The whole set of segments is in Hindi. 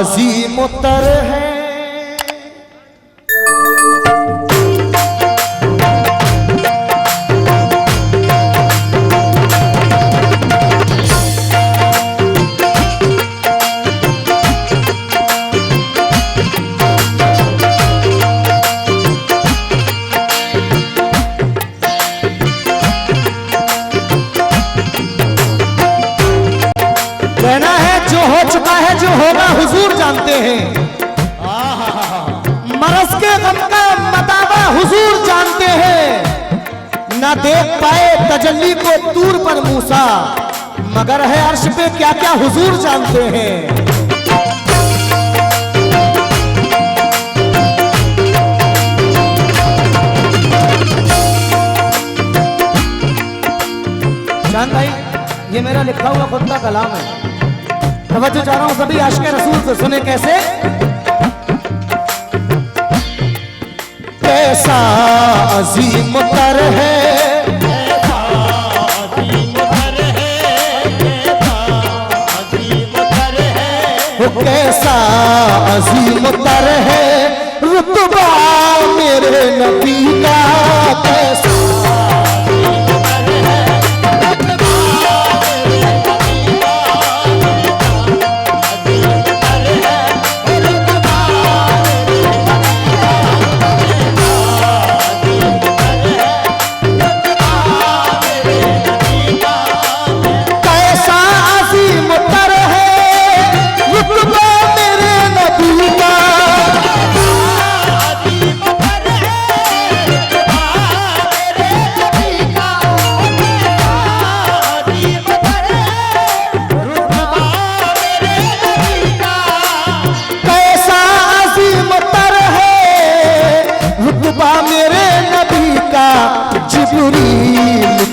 अजीम तर है। कहना है जो हो चुका है, जो होगा हुजूर जानते हैं। मरज़ के गम का मताबा हुजूर जानते हैं। ना देख पाए तजल्ली को तूर पर मूसा, मगर है अर्श पे क्या क्या हुजूर जानते हैं। जान भाई, ये मेरा लिखा हुआ खुद का कलाम है। तवज्जो चाह रहा हूं सभी आशिक़े रसूल से, सुने कैसे। कैसा अजीम तर है, कैसा अजीम तर है रुतबा मेरे नबी का। कैसा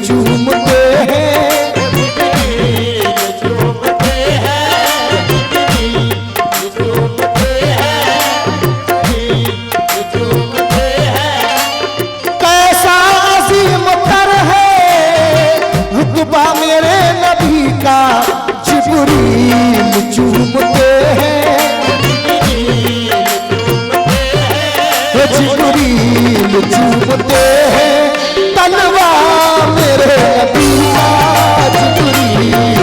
चूमते हैं तलवा मेरे नबी का। जिब्रील चूमते हैं तलवा मेरे नबी का। जिब्रील चूमते हैं तलवा मेरे नबी का। जिब्रील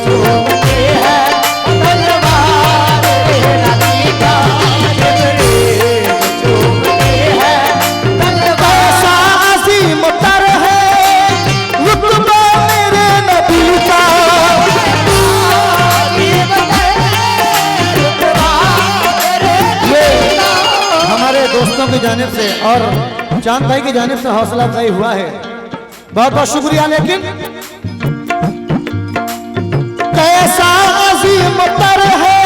चूमते हैं तलवा मेरे नबी का। जिब्रील चूमते हैं तलवा। कैसा अजीम तर है रुतबा मेरे नबी का। ये हमारे दोस्तों की जानिब से और चांद भाई की जानिब से हौसला अफजाई हुआ है, बहुत बहुत शुक्रिया। लेकिन कैसा अजीम तर है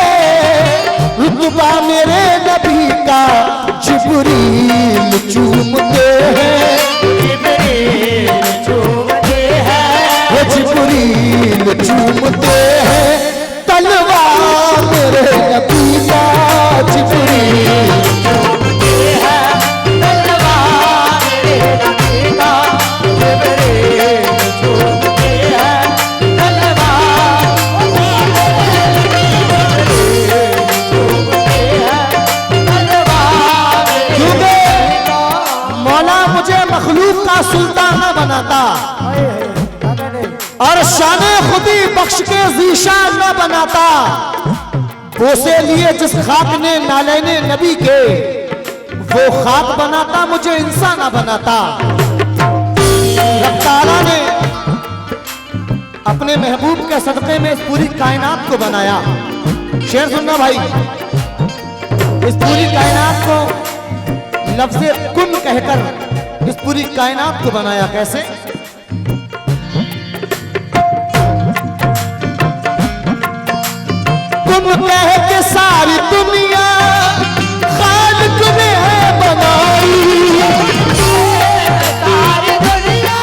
रुतबा मेरे नबी का। जिब्रील चूमते हैं, जिब्रील चूमते हैं, जिब्रील चूमते हैं तलवा मेरे नबी का। जिब्रील चूमते हैं तलवा मेरे नबी का। जिब्रील चूमते हैं तलवा मौला मुझे मखलूक का सुल्तान न बनाता और शाने खुदी बख्श के ज़ीशान न बनाता। बोसे लिए जिस खाक ने नालैने नबी के, वो खाक बनाता मुझे इंसान न बनाता। रब ताला ने अपने महबूब के सदक़े में इस पूरी कायनात को बनाया। शेर सुनना भाई, इस पूरी कायनात को लफ्ज़े कुन कहकर इस पूरी कायनात को बनाया। कैसे? कुन कह के सारी दुनिया खालिक ने है बनाई। सारी दुनिया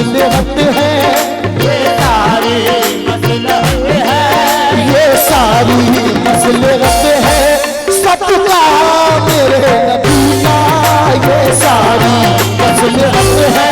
मसलहत है, ये सारी मसलहत है, ये सारी मसलहत है, सबका मेरे नबी का, ये सारी मसलहत है,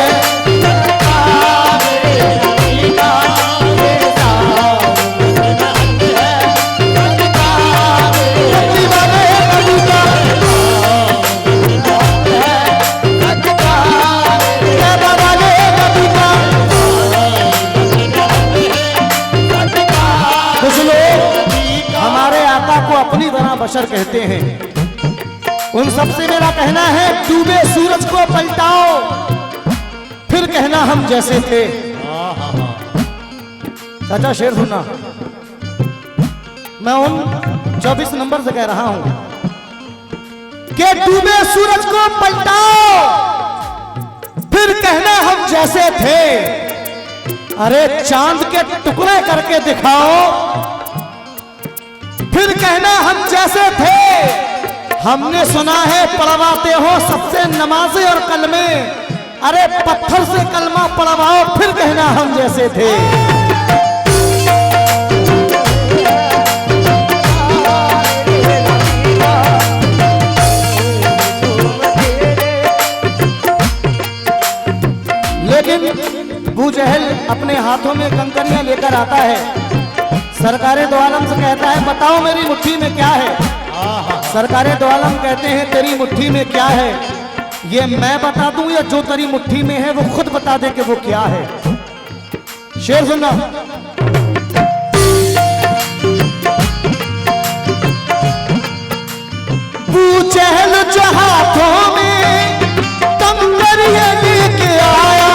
अपनी तरह बशर कहते हैं। उन सबसे मेरा कहना है, डूबे सूरज को पलटाओ, फिर कहना हम जैसे थे। चाचा शेर सुनना, मैं उन 24 नंबर से कह रहा हूं कि डूबे सूरज को पलटाओ, फिर कहना हम जैसे थे। अरे चांद के टुकड़े करके दिखाओ, फिर कहना हम जैसे थे। हमने सुना है पढ़वाते हो सबसे नमाज़ें और कलमे, अरे पत्थर से कलमा पढ़वाओ, फिर कहना हम जैसे थे। लेकिन अबू जहल अपने हाथों में कंकरियां लेकर आता है, सरकारे दो आलम से कहता है बताओ मेरी मुट्ठी में क्या है। सरकारे दो आलम कहते हैं तेरी मुट्ठी में क्या है, ये मैं बता दूं या जो तेरी मुट्ठी में है वो खुद बता दे कि वो क्या है। शेर सुनना, अबू जहल जो हाथों में कंकरियां लेके आया,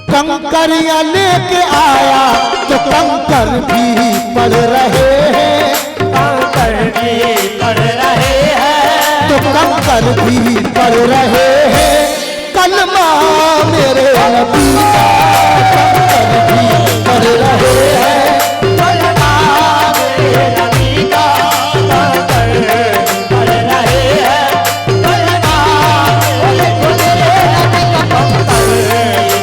कंकरियां लेके आया तो कंकर भी पड़ रहे हैं, कंकर भी पड़ रहे हैं, तो कंकर भी पड़ रहे हैं। कलमा मेरे नबी का कंकर भी पड़ रहे हैं, कलमा मेरे नबी का कंकर पड़ रहे हैं, कलमा मेरे नबी का कंकर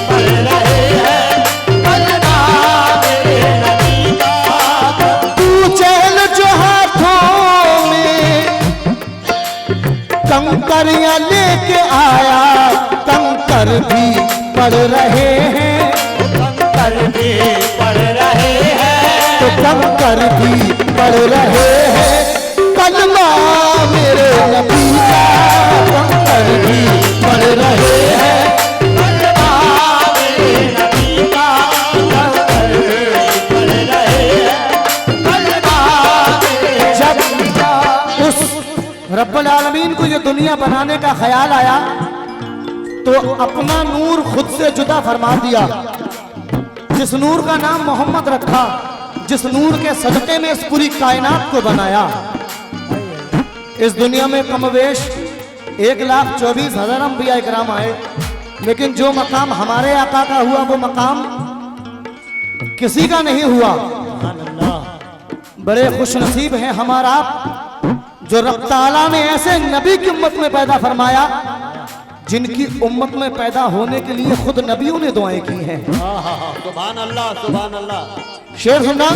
पड़ रहे हैं, कलमा मेरे नबी का। तू चैन जो हाथों में कंकरियां लेके आया, कंकर भी पड़ रहे हैं, कंकर भी पड़ रहे हैं, तो कंकर भी पड़ रहे हैं। कलमा मेरे नबी का कंकर भी पड़ रहे हैं, कलमा मेरे नबी का कंकर पड़ रहे हैं, कलमा मेरे जब उस रब्बुल आलमीन को ये दुनिया बनाने का ख्याल आया तो अपना नूर खुद से जुदा फरमा दिया। जिस नूर का नाम मोहम्मद रखा, जिस नूर के सदक़े में इस पूरी कायनात को बनाया। इस दुनिया में कमवेश 1,24,000 अंबिया इकराम आए, लेकिन जो मकाम हमारे आका का हुआ वो मकाम किसी का नहीं हुआ। बड़े खुशनसीब हैं हमारा आप, जो रब ताला ने ऐसे नबी की उम्मत में पैदा फरमाया जिनकी उम्मत में पैदा होने के लिए खुद नबियों ने दुआएं की हैं। सुभान अल्लाह, सुभान अल्लाह। शेर सुनना,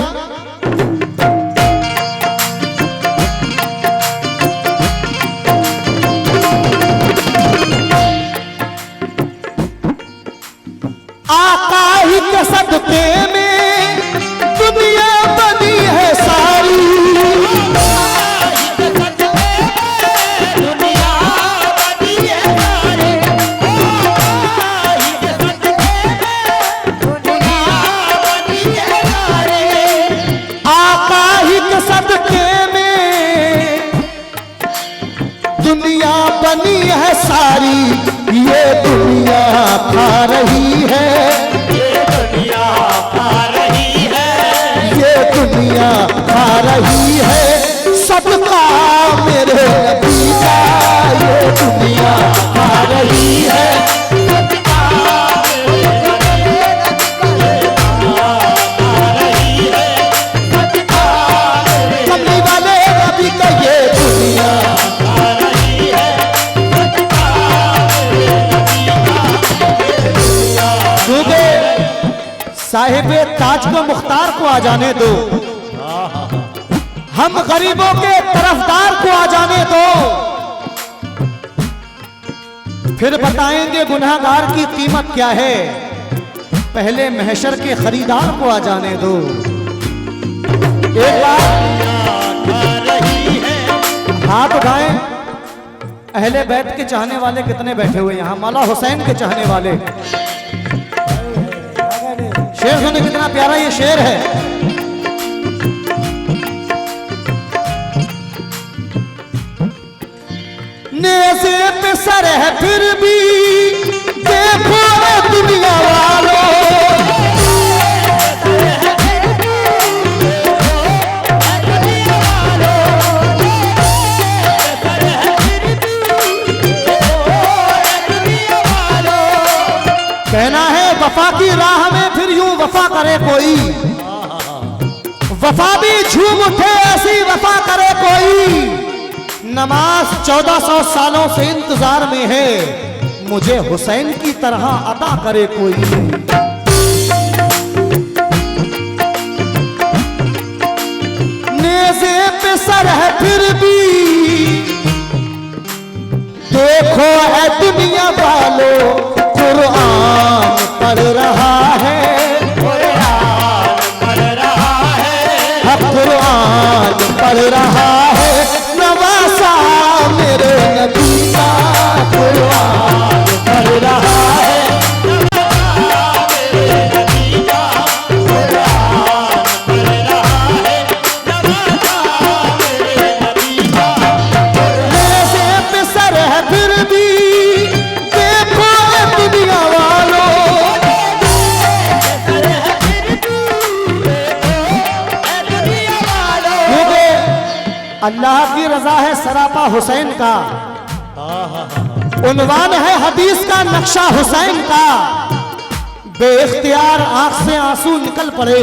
आका ही के सदके में दुनिया बनी है सारी, दुनिया बनी है सारी, दुनिया बनी है सारी, आका ही के सदके में दुनिया बनी है सारी। ये दुनिया खा रही है, ये दुनिया खा रही है, ये दुनिया खा रही है। सदका मेरे नबी का ये दुनिया खा रही है, साहिबे ताज को मुख्तार को आ जाने दो, हम गरीबों के तरफदार को आ जाने दो, फिर बताएंगे गुनहगार की कीमत क्या है, पहले महशर के खरीदार को आ जाने दो। एक बार हाथ उठाएं, अहले बैत के चाहने वाले कितने बैठे हुए यहाँ, मौला हुसैन के चाहने वाले। शेर सुने कितना प्यारा ये शेर है। नेज़े पे सर है फिर भी देखो दुनिया वालों, कहना है वफा की राह में फिर यूं वफा करे कोई, वफा भी झूम उठे ऐसी वफा करे कोई। नमाज 1400 सालों से इंतजार में है, मुझे हुसैन की तरह अता करे कोई। नेज़े पे सर है फिर भी देखो है दुनिया वालों, कुरान पढ़ रहा है, कुरान पढ़ रहा है, अब कुरान पढ़ रहा है, नवासा मेरे नबी का कुरान पढ़ रहा है, मेरे नबी का कुरान पढ़ रहा है, नवासा मेरे नबी का कुरान। नेज़े पे सर है फिर भी देखो दुनिया वालों, क्योंकि अल्लाह की रजा है सरापा हुसैन का, उन्वान है हदीस का नक्शा हुसैन का। बेइख्तियार आंख से आंसू निकल पड़े,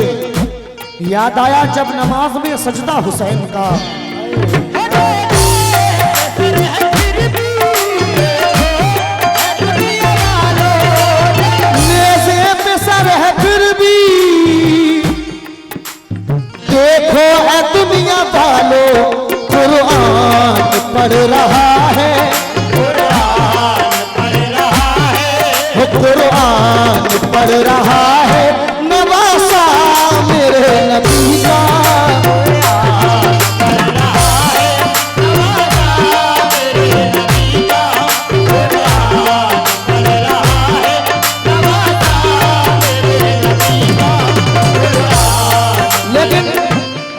याद आया जब नमाज में सजदा हुसैन का। नेज़े पे सर है फिर भी देखो है दुनिया वालों, कुरान पढ़ रहा है, कुरान पढ़ रहा है, वो कुरान पढ़ रहा है, नवासा मेरे नबी का कुरान पढ़ रहा है, नवासा मेरे नबी का कुरान पढ़ रहा है, नवासा मेरे नबी का कुरान। लेकिन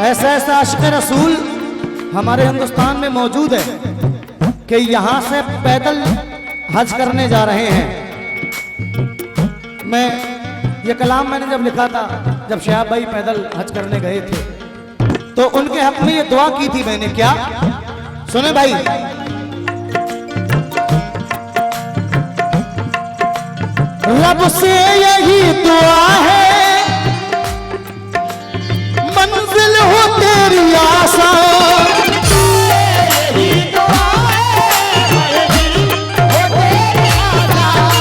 ऐसा ऐसा आशिक रसूल हमारे हिंदुस्तान में मौजूद है कि यहाँ से पैदल हज करने जा रहे हैं। मैं ये कलाम मैंने जब लिखा था, जब शहाब भाई पैदल हज करने गए थे, तो उनके हक में ये दुआ की थी मैंने, क्या सुने भाई। रब से यही दुआ है मंजिल हो तेरी आसान, यही दुआ है मंजिल हो तेरी आसान,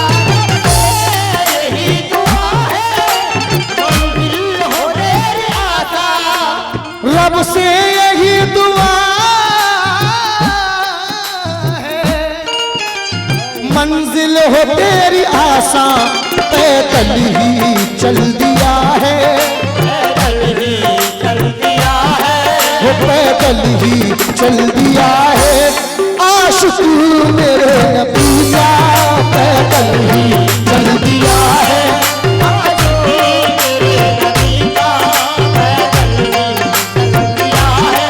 यही दुआ है मंजिल हो तेरी आसान। रब से यही दुआ है मंजिल हो तेरी आसान, पैदल ही चल दिया है, पैदल ही चल दिया है, वो पैदल ही चल दिया है, आशिक मेरे नबी का पैदल ही चल दिया है। आज भी मेरे नबी का पैदल ही चल दिया है,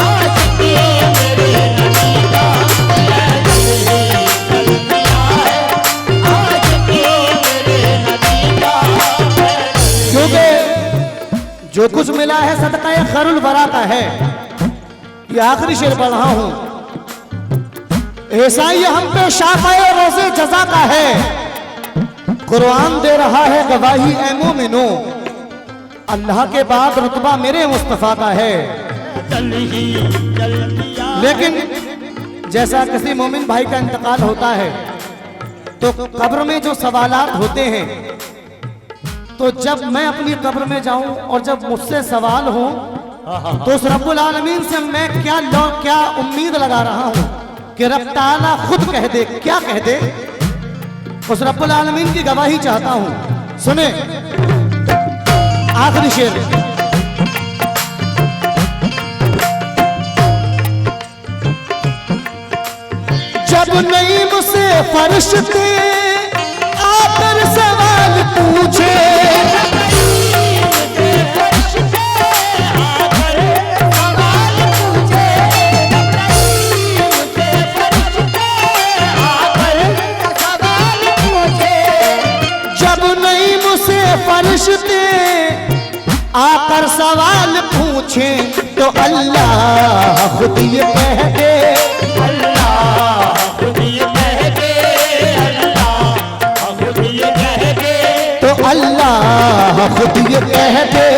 आज भी मेरे नबी का पैदल ही चल दिया है, आज भी मेरे नबी का पैदल। क्योंकि जो कुछ मिला है सदका खैरुल वरा का है। ये आखिरी शेर पढ़ रहा हूं, ऐसा ही हम पे शाफ़ाए रोज़े जज़ा का है, कुरान दे रहा है गवाही ऐ मोमिनो, अल्लाह के बाद रुतबा मेरे मुस्तफ़ा का है। चल ही चल दिया। लेकिन जैसा किसी मोमिन भाई का इंतकाल होता है तो कब्र में जो सवालात होते हैं, तो जब मैं अपनी कब्र में जाऊं और जब मुझसे सवाल हो तो उस रब्बुल आलमीन से मैं क्या उम्मीद लगा रहा हूं कि रब ताला खुद कह दे, क्या कह दे, उस रब्बुल आलमीन की गवाही चाहता हूं। सुने आखिरी शेर, जब नहीं मुझसे फरिश्ते आकर सवाल पूछे, फरिश्ते आकर सवाल पूछे तो अल्लाह खुद ये कह दे, अल्लाह खुद ये कह दे, अल्लाह खुद ये कह दे, तो अल्लाह खुद ये कह दे